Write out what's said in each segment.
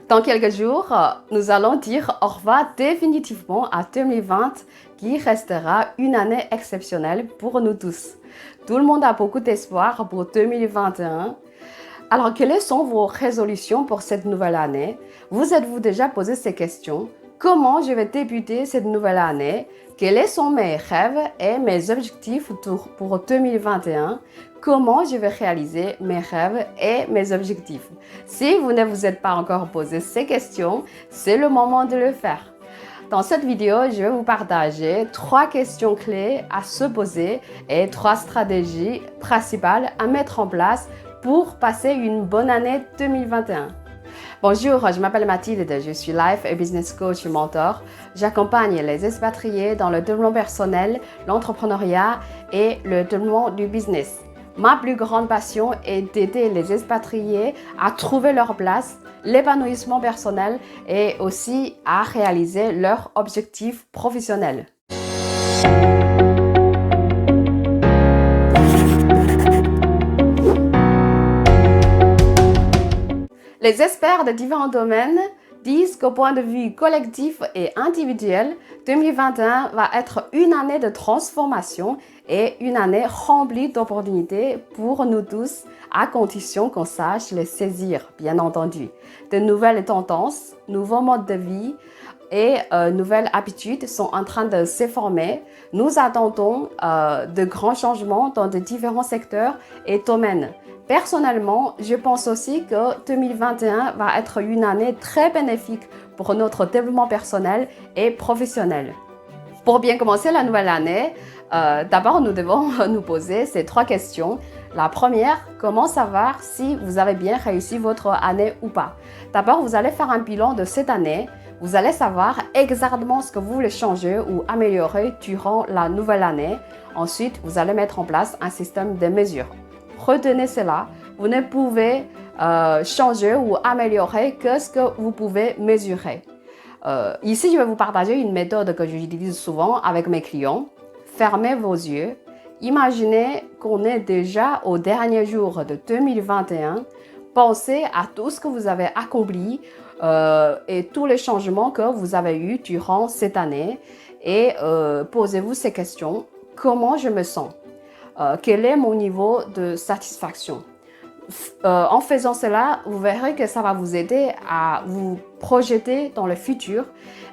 Dans quelques jours, nous allons dire au revoir définitivement à 2020 qui restera une année exceptionnelle pour nous tous. Tout le monde a beaucoup d'espoir pour 2021. Alors, quelles sont vos résolutions pour cette nouvelle année? Vous êtes-vous déjà posé ces questions? Comment je vais débuter cette nouvelle année? Quels sont mes rêves et mes objectifs pour 2021? Comment je vais réaliser mes rêves et mes objectifs? Si vous ne vous êtes pas encore posé ces questions, c'est le moment de le faire. Dans cette vidéo, je vais vous partager 3 questions clés à se poser et 3 stratégies principales à mettre en place pour passer une bonne année 2021. Bonjour, je m'appelle Mathilde, je suis Life et Business Coach et Mentor. J'accompagne les expatriés dans le développement personnel, l'entrepreneuriat et le développement du business. Ma plus grande passion est d'aider les expatriés à trouver leur place, l'épanouissement personnel et aussi à réaliser leurs objectifs professionnels. Les experts de différents domaines disent qu'au point de vue collectif et individuel, 2021 va être une année de transformation et une année remplie d'opportunités pour nous tous, à condition qu'on sache les saisir, bien entendu. De nouvelles tendances, nouveaux modes de vie et nouvelles habitudes sont en train de se former. Nous attendons de grands changements dans de différents secteurs et domaines. Personnellement, je pense aussi que 2021 va être une année très bénéfique pour notre développement personnel et professionnel. Pour bien commencer la nouvelle année, d'abord nous devons nous poser ces 3 questions. La première, comment savoir si vous avez bien réussi votre année ou pas? D'abord, vous allez faire un bilan de cette année. Vous allez savoir exactement ce que vous voulez changer ou améliorer durant la nouvelle année. Ensuite, vous allez mettre en place un système de mesures. Retenez cela, vous ne pouvez changer ou améliorer que ce que vous pouvez mesurer. Ici, je vais vous partager une méthode que j'utilise souvent avec mes clients. Fermez vos yeux. Imaginez qu'on est déjà au dernier jour de 2021. Pensez à tout ce que vous avez accompli et tous les changements que vous avez eus durant cette année et posez-vous ces questions. Comment je me sens? Quel est mon niveau de satisfaction? En faisant cela, vous verrez que ça va vous aider à vous projeter dans le futur,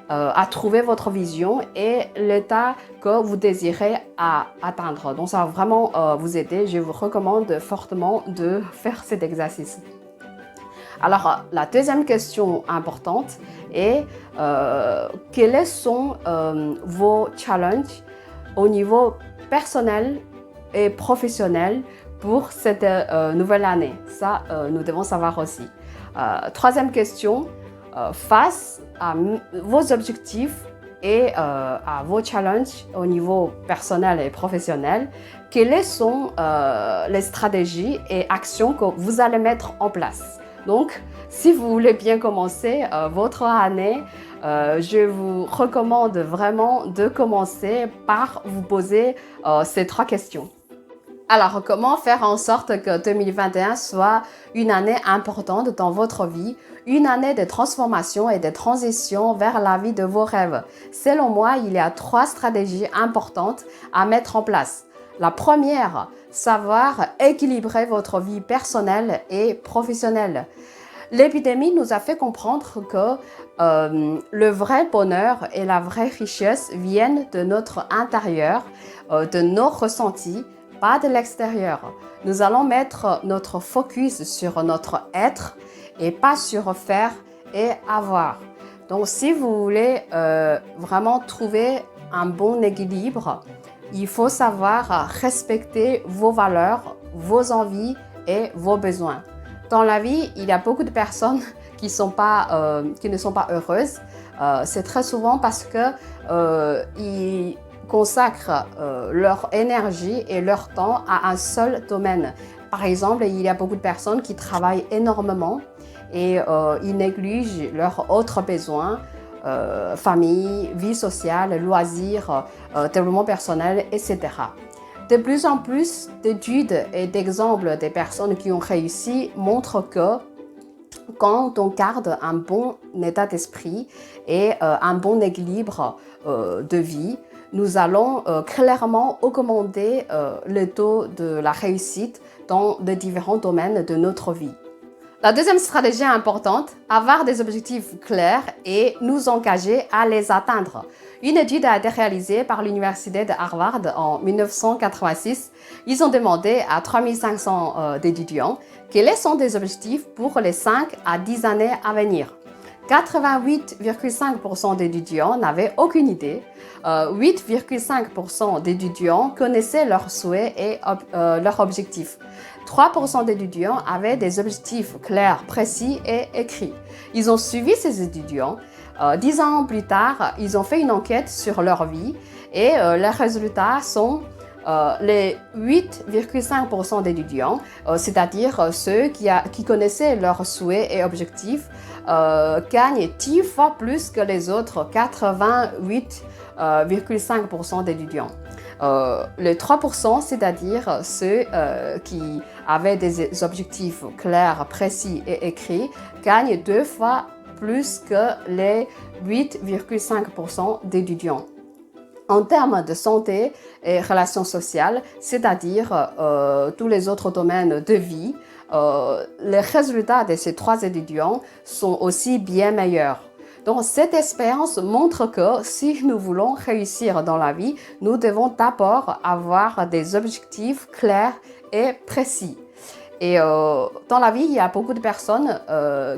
à trouver votre vision et l'état que vous désirez atteindre. Donc ça va vraiment vous aider. Je vous recommande fortement de faire cet exercice. Alors, la deuxième question importante est quels sont vos challenges au niveau personnel et professionnel pour cette nouvelle année. Ça, nous devons savoir aussi. Troisième question, face à vos objectifs et à vos challenges au niveau personnel et professionnel, quelles sont les stratégies et actions que vous allez mettre en place? Donc, si vous voulez bien commencer votre année, je vous recommande vraiment de commencer par vous poser ces 3 questions. Alors, comment faire en sorte que 2021 soit une année importante dans votre vie, une année de transformation et de transition vers la vie de vos rêves? Selon moi, il y a 3 stratégies importantes à mettre en place. La première, savoir équilibrer votre vie personnelle et professionnelle. L'épidémie nous a fait comprendre que le vrai bonheur et la vraie richesse viennent de notre intérieur, de nos ressentis, pas de l'extérieur. Nous allons mettre notre focus sur notre être et pas sur faire et avoir. Donc, si vous voulez vraiment trouver un bon équilibre, il faut savoir respecter vos valeurs, vos envies et vos besoins. Dans la vie, il y a beaucoup de personnes qui ne sont pas heureuses. C'est très souvent parce qu'ils consacrent leur énergie et leur temps à un seul domaine. Par exemple, il y a beaucoup de personnes qui travaillent énormément et ils négligent leurs autres besoins, famille, vie sociale, loisirs, développement personnel, etc. De plus en plus d'études et d'exemples des personnes qui ont réussi montrent que Quand on garde un bon état d'esprit et un bon équilibre de vie, nous allons clairement augmenter le taux de la réussite dans les différents domaines de notre vie. La deuxième stratégie importante, avoir des objectifs clairs et nous engager à les atteindre. Une étude a été réalisée par l'université de Harvard en 1986. Ils ont demandé à 3500 étudiants quels sont des objectifs pour les 5 à 10 années à venir. 88,5% d'étudiants n'avaient aucune idée. 8,5% d'étudiants connaissaient leurs souhaits et leurs objectifs. 3% d'étudiants avaient des objectifs clairs, précis et écrits. Ils ont suivi ces étudiants. 10 ans plus tard, ils ont fait une enquête sur leur vie et les résultats sont les 8,5% d'étudiants, c'est-à-dire ceux qui connaissaient leurs souhaits et objectifs, gagnent 10 fois plus que les autres 88,5% d'étudiants. Les 3%, c'est-à-dire ceux qui avaient des objectifs clairs, précis et écrits, gagnent 2 fois plus que les 8,5% d'étudiants. En termes de santé et relations sociales, c'est-à-dire tous les autres domaines de vie, les résultats de ces 3 étudiants sont aussi bien meilleurs. Donc, cette expérience montre que si nous voulons réussir dans la vie, nous devons d'abord avoir des objectifs clairs et précis. Et dans la vie, il y a beaucoup de personnes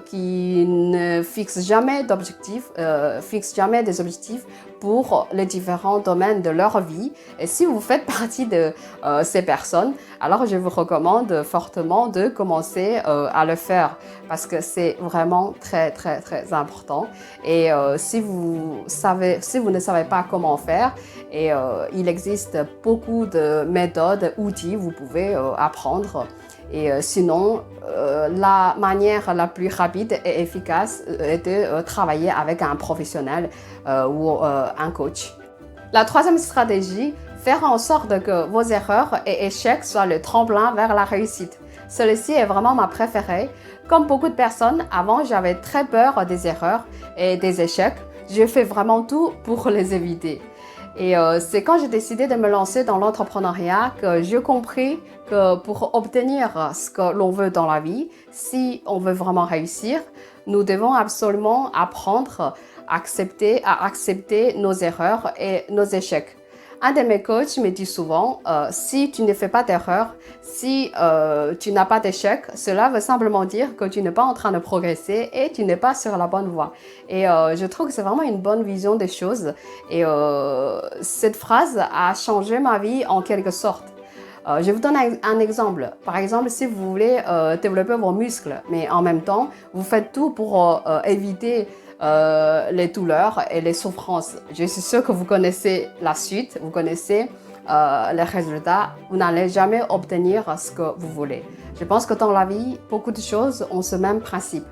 qui ne fixent jamais d'objectifs, fixent jamais des objectifs pour les différents domaines de leur vie. Et si vous faites partie de ces personnes, alors je vous recommande fortement de commencer à le faire parce que c'est vraiment très, très, très important. Et si vous ne savez pas comment faire, et il existe beaucoup de méthodes, outils, vous pouvez apprendre. Et sinon, la manière la plus rapide et efficace est de travailler avec un professionnel ou un coach. La troisième stratégie, faire en sorte que vos erreurs et échecs soient le tremplin vers la réussite. Celle-ci est vraiment ma préférée. Comme beaucoup de personnes, avant j'avais très peur des erreurs et des échecs. Je fais vraiment tout pour les éviter. Et c'est quand j'ai décidé de me lancer dans l'entrepreneuriat que j'ai compris que pour obtenir ce que l'on veut dans la vie, si on veut vraiment réussir, nous devons absolument apprendre à accepter nos erreurs et nos échecs. Un de mes coachs me dit souvent, si tu ne fais pas d'erreur, si tu n'as pas d'échec, cela veut simplement dire que tu n'es pas en train de progresser et tu n'es pas sur la bonne voie. Et je trouve que c'est vraiment une bonne vision des choses. Et cette phrase a changé ma vie en quelque sorte. Je vous donne un exemple. Par exemple, si vous voulez développer vos muscles, mais en même temps, vous faites tout pour éviter les douleurs et les souffrances. Je suis sûre que vous connaissez la suite, vous connaissez les résultats. Vous n'allez jamais obtenir ce que vous voulez. Je pense que dans la vie, beaucoup de choses ont ce même principe.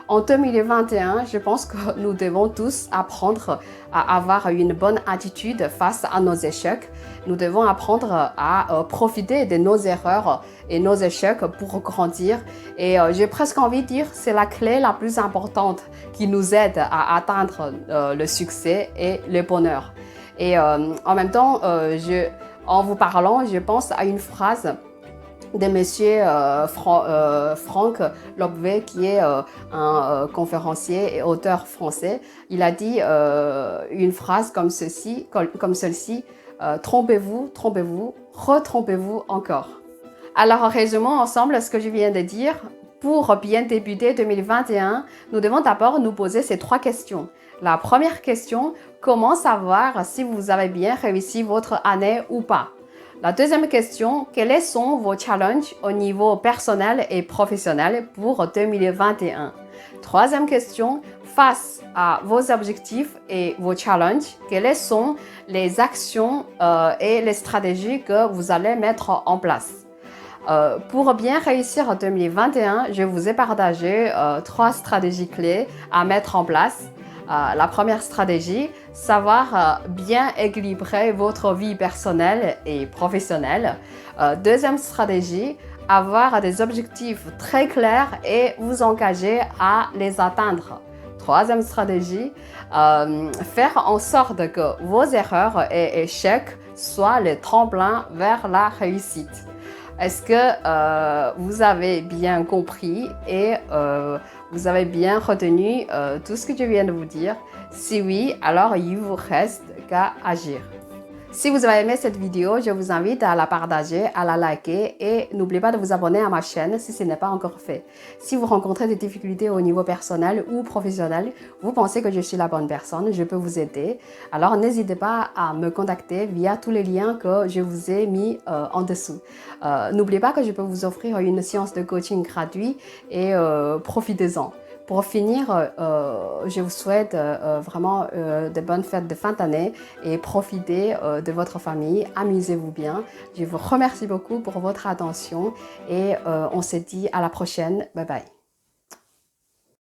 En 2021, je pense que nous devons tous apprendre à avoir une bonne attitude face à nos échecs. Nous devons apprendre à profiter de nos erreurs et nos échecs pour grandir. Et j'ai presque envie de dire que c'est la clé la plus importante qui nous aide à atteindre le succès et le bonheur. Et en même temps, en vous parlant, je pense à une phrase de monsieur Franck Lobvé, qui est un conférencier et auteur français. Il a dit une phrase comme celle-ci, trompez-vous, trompez-vous, retrompez-vous encore. Alors résumons ensemble ce que je viens de dire. Pour bien débuter 2021, nous devons d'abord nous poser ces 3 questions. La première question, comment savoir si vous avez bien réussi votre année ou pas? La deuxième question, quels sont vos challenges au niveau personnel et professionnel pour 2021? Troisième question, face à vos objectifs et vos challenges, quelles sont les actions et les stratégies que vous allez mettre en place? Pour bien réussir en 2021, je vous ai partagé 3 stratégies clés à mettre en place. La première stratégie, savoir bien équilibrer votre vie personnelle et professionnelle. Deuxième stratégie, avoir des objectifs très clairs et vous engager à les atteindre. Troisième stratégie, faire en sorte que vos erreurs et échecs soient les tremplins vers la réussite. Est-ce que vous avez bien compris et vous avez bien retenu tout ce que je viens de vous dire? Si oui, alors il vous reste qu'à agir. Si vous avez aimé cette vidéo, je vous invite à la partager, à la liker et n'oubliez pas de vous abonner à ma chaîne si ce n'est pas encore fait. Si vous rencontrez des difficultés au niveau personnel ou professionnel, vous pensez que je suis la bonne personne, je peux vous aider. Alors n'hésitez pas à me contacter via tous les liens que je vous ai mis en dessous. N'oubliez pas que je peux vous offrir une séance de coaching gratuite et profitez-en. Pour finir, je vous souhaite vraiment de bonnes fêtes de fin d'année et profitez de votre famille, amusez-vous bien. Je vous remercie beaucoup pour votre attention et on se dit à la prochaine. Bye bye.